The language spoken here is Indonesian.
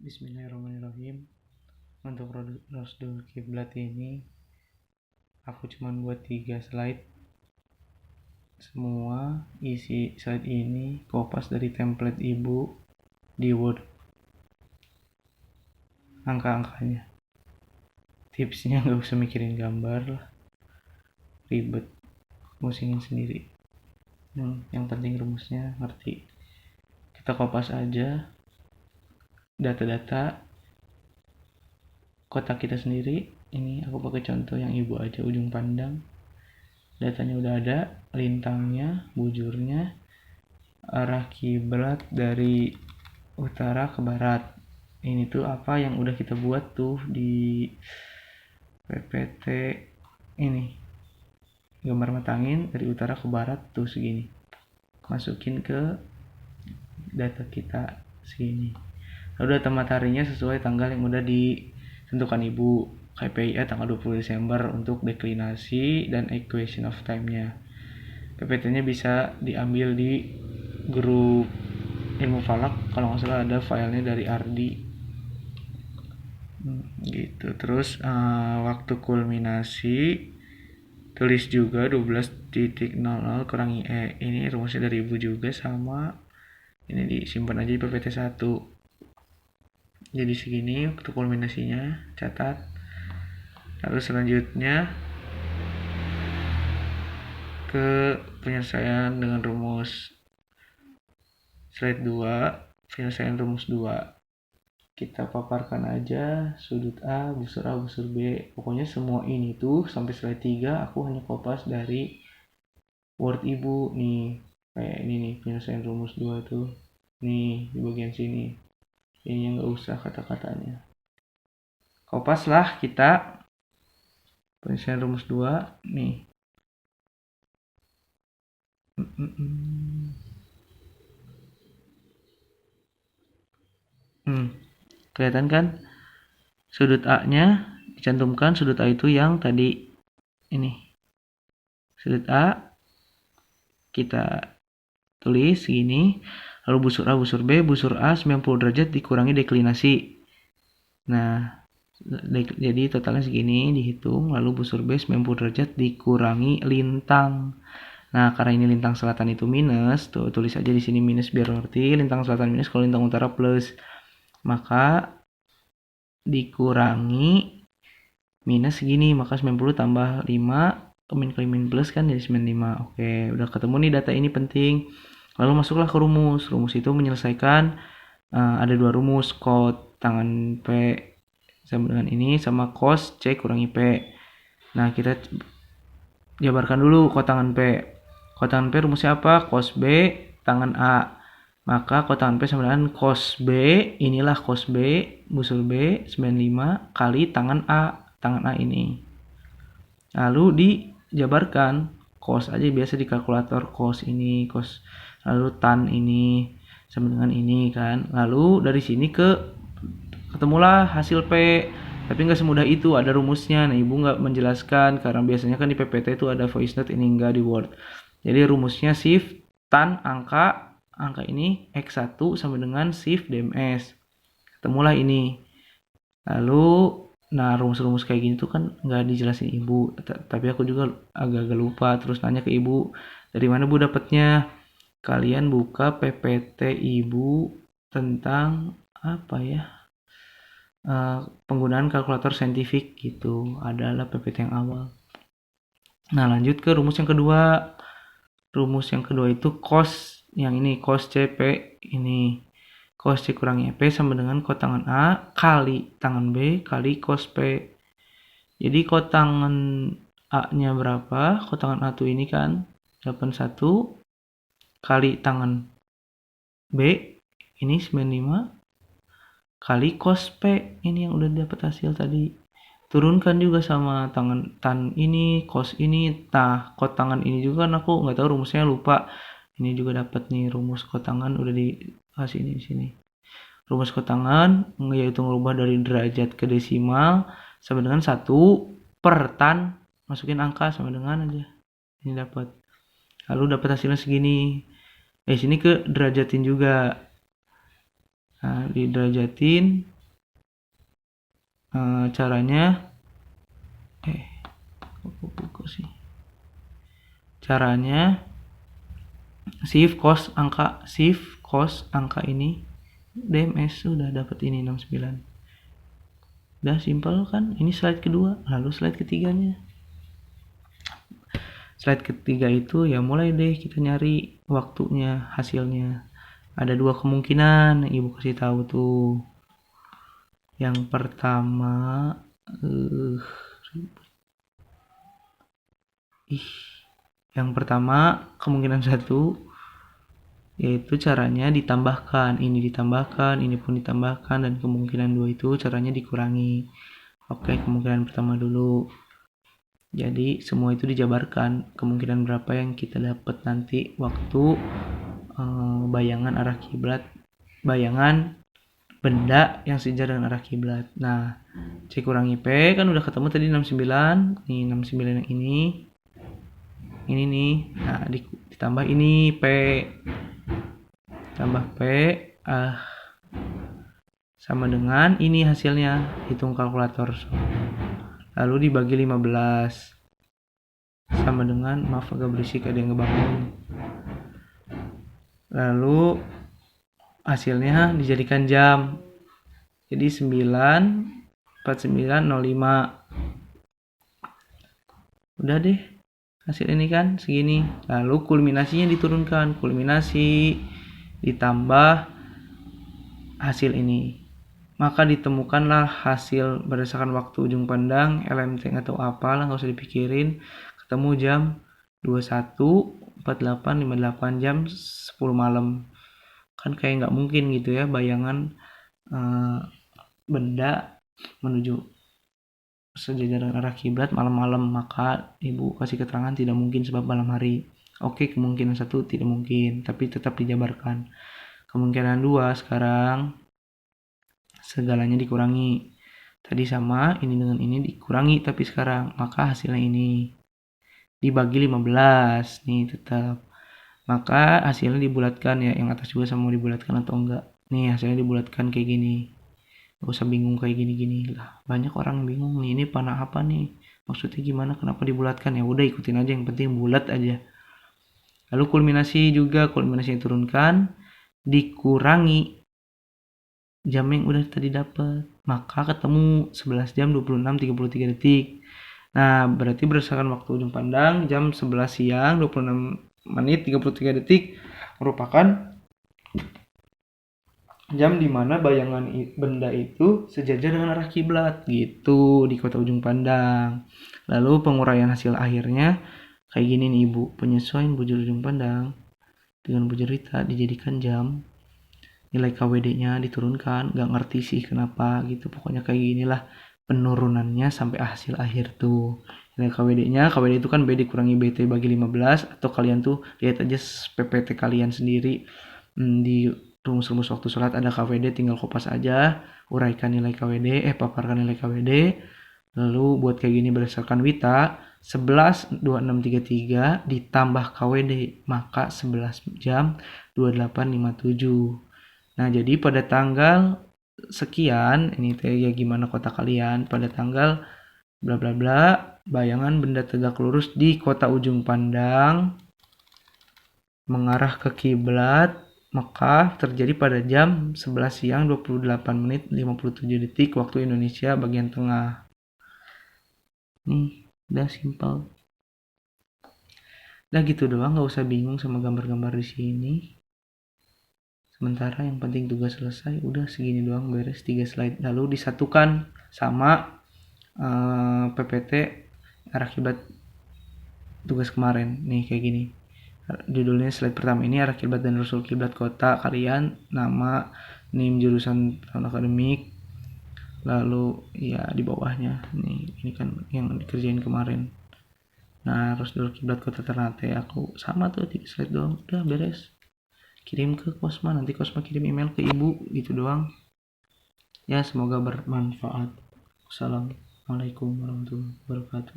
Bismillahirrahmanirrahim. Untuk Rosdul Kiblat ini aku cuma buat 3 slide. Semua isi slide ini kopas dari template ibu di Word. Angka-angkanya. Tipsnya nggak usah mikirin gambar lah, ribet, musingin sendiri. Yang penting rumusnya ngerti. Kita kopas aja data-data kotak kita sendiri. Ini aku pakai contoh yang ibu aja, ujung pandang. Datanya udah ada, lintangnya, bujurnya, arah kiblat dari utara ke barat. Ini tuh apa yang udah kita buat tuh di PPT ini. Gambar matangin dari utara ke barat tuh segini. Masukin ke data kita segini. Lalu data mataharinya sesuai tanggal yang udah ditentukan ibu. KPI tanggal 20 Desember untuk deklinasi dan equation of time-nya. PPT-nya bisa diambil di grup ilmu falak, kalau nggak salah ada filenya dari Ardi. Gitu. Terus waktu kulminasi tulis juga 12.00 kurangi E. Ini rumusnya dari ibu juga sama. Ini disimpan aja di PPT 1. Jadi segini waktu kulminasinya, catat. Lalu selanjutnya ke penyelesaian dengan rumus slide 2, penyelesaian rumus 2. Kita paparkan aja sudut A, busur B. Pokoknya semua ini tuh sampai slide 3 aku hanya kopas dari Word ibu nih. Kayak ini nih penyelesaian rumus 2 tuh. Nih di bagian sini. Ini nggak usah kata-katanya. Kopaslah kita penyelesaian rumus 2 nih. Kelihatan kan? Sudut A-nya dicantumkan, sudut A itu yang tadi ini. Sudut A kita tulis segini, lalu busur A, busur B, busur A 90 derajat dikurangi deklinasi. Nah, jadi totalnya segini dihitung, lalu busur B 90 derajat dikurangi lintang. Nah, karena ini lintang selatan itu minus, tuh tulis aja di sini minus biar ngerti, lintang selatan minus kalau lintang utara plus. Maka dikurangi minus segini, maka 90 tambah 5 min plus kan jadi 95. Oke, udah ketemu nih data ini penting. Lalu masuklah ke rumus. Rumus itu menyelesaikan ada 2 rumus, cos tangan P sama dengan ini sama cos C kurangi P. Nah, kita jabarkan dulu kotangan P. Kotangan P rumusnya apa? Cos B tangan A. Maka kotangan P sama dengan cos B, inilah cos B, busur B 95 kali tangan A. Tangan A ini. Lalu dijabarkan cos aja biasa di kalkulator, cos ini, cos lalu tan ini sama dengan ini kan. Lalu dari sini ketemulah hasil P. Tapi nggak semudah itu, ada rumusnya. Nah, ibu nggak menjelaskan karena biasanya kan di PPT itu ada voice note, ini nggak di Word. Jadi rumusnya shift tan angka ini X1 sama dengan shift DMS. Ketemulah ini. Lalu nah rumus-rumus kayak gini tuh kan nggak dijelasin ibu, tapi aku juga agak-agak lupa. Terus nanya ke ibu, dari mana bu dapatnya? Kalian buka PPT ibu tentang apa ya, penggunaan kalkulator saintifik gitu, adalah PPT yang awal. Nah, lanjut ke rumus yang kedua. Rumus yang kedua itu cos, yang ini cos CP ini. Cos C kurangi P sama dengan kotangan A kali tangan B kali cos P. Jadi kotangan A-nya berapa? Kotangan A tuh ini kan 81 kali tangan B ini 95 kali cos P ini yang udah dapat hasil tadi. Turunkan juga sama tan ini, cos ini. Nah, kotangan ini juga kan aku nggak tahu rumusnya, lupa. Ini juga dapat nih rumus kotangan udah dikasih ini di sini. Rumus kotangan yaitu merubah dari derajat ke desimal sama dengan 1 per tan, masukin angka sama dengan aja. Ini dapat. Lalu dapat hasilnya segini. Sini ke derajatin juga. Nah, diderajatin caranya shift cos angka ini DMS udah dapat ini 69. Udah simpel kan? Ini slide kedua, lalu slide ketiganya. Slide ketiga itu ya mulai deh kita nyari waktunya, hasilnya. Ada dua kemungkinan yang ibu kasih tahu tuh. Yang pertama kemungkinan satu yaitu caranya ditambahkan, ini pun ditambahkan, dan kemungkinan dua itu caranya dikurangi. Oke, kemungkinan pertama dulu. Jadi semua itu dijabarkan, kemungkinan berapa yang kita dapat nanti waktu bayangan arah kiblat, bayangan benda yang sejajar dengan arah kiblat. Nah, C kurangi P kan udah ketemu tadi 69. Nih 69 yang ini nih. Nah, ditambah ini P. Tambah P sama dengan ini hasilnya. Hitung kalkulator. Lalu dibagi 15. Sama dengan, maaf agak berisik ada yang ngebangun. Lalu hasilnya dijadikan jam. Jadi 9:49:05. Udah deh. Hasil ini kan segini. Lalu kulminasinya diturunkan. Kulminasi ditambah hasil ini. Maka ditemukanlah hasil berdasarkan waktu ujung pandang, LMT atau apalah, nggak usah dipikirin. Ketemu jam 21:48:58, jam 10 malam. Kan kayak nggak mungkin gitu ya bayangan benda menuju sejajar arah kiblat malam-malam. Maka ibu kasih keterangan tidak mungkin sebab malam hari. Oke, kemungkinan satu tidak mungkin, tapi tetap dijabarkan. Kemungkinan dua sekarang segalanya dikurangi. Tadi sama, ini dengan ini dikurangi, tapi sekarang maka hasilnya ini dibagi 15 nih tetap. Maka hasilnya dibulatkan ya, yang atas juga sama mau dibulatkan atau enggak. Nih hasilnya dibulatkan kayak gini. Gak usah bingung kayak gini-gini lah. Banyak orang bingung nih, ini panah apa nih? Maksudnya gimana? Kenapa dibulatkan? Ya udah ikutin aja, yang penting bulat aja. Lalu kulminasinya turunkan, dikurangi jam yang udah tadi dapat. Maka ketemu 11 jam 26:33 detik. Nah, berarti berdasarkan waktu ujung pandang jam 11 siang 26:33 detik merupakan jam dimana bayangan benda itu sejajar dengan arah kiblat gitu di kota ujung pandang. Lalu penguraian hasil akhirnya kayak gini nih ibu. Penyesuaian bujur ujung pandang dengan bujur rita dijadikan jam. Nilai KWD-nya diturunkan. Gak ngerti sih kenapa gitu. Pokoknya kayak ginilah penurunannya sampai hasil akhir tuh. Nilai KWD itu kan B dikurangi BT bagi 15. Atau kalian tuh lihat aja PPT kalian sendiri di rumus-rumus waktu sholat ada KWD, tinggal kopas aja, uraikan nilai KWD, paparkan nilai KWD. Lalu buat kayak gini berdasarkan WITA 11:26:33 ditambah KWD, maka 11 jam 28:57. Nah, jadi pada tanggal sekian, ini ya gimana kota kalian, pada tanggal bla bla bla, bayangan benda tegak lurus di kota ujung pandang mengarah ke kiblat Mekah terjadi pada jam 11 siang 28:57 detik waktu Indonesia bagian tengah. Nih, udah simpel. Udah gitu doang, gak usah bingung sama gambar-gambar di sini. Sementara yang penting tugas selesai, udah segini doang, beres 3 slide. Lalu disatukan sama PPT arah kiblat tugas kemarin. Nih kayak gini. Judulnya slide pertama ini arah kiblat dan rasul kiblat kota kalian, nama, NIM jurusan tahun akademik, lalu ya di bawahnya nih ini kan yang dikerjain kemarin. Nah, rasul kiblat kota Ternate aku sama tuh 3 slide doang, udah beres. Kirim ke Kosma, nanti Kosma kirim email ke ibu, gitu doang. Ya, semoga bermanfaat. Wassalamualaikum warahmatullahi wabarakatuh.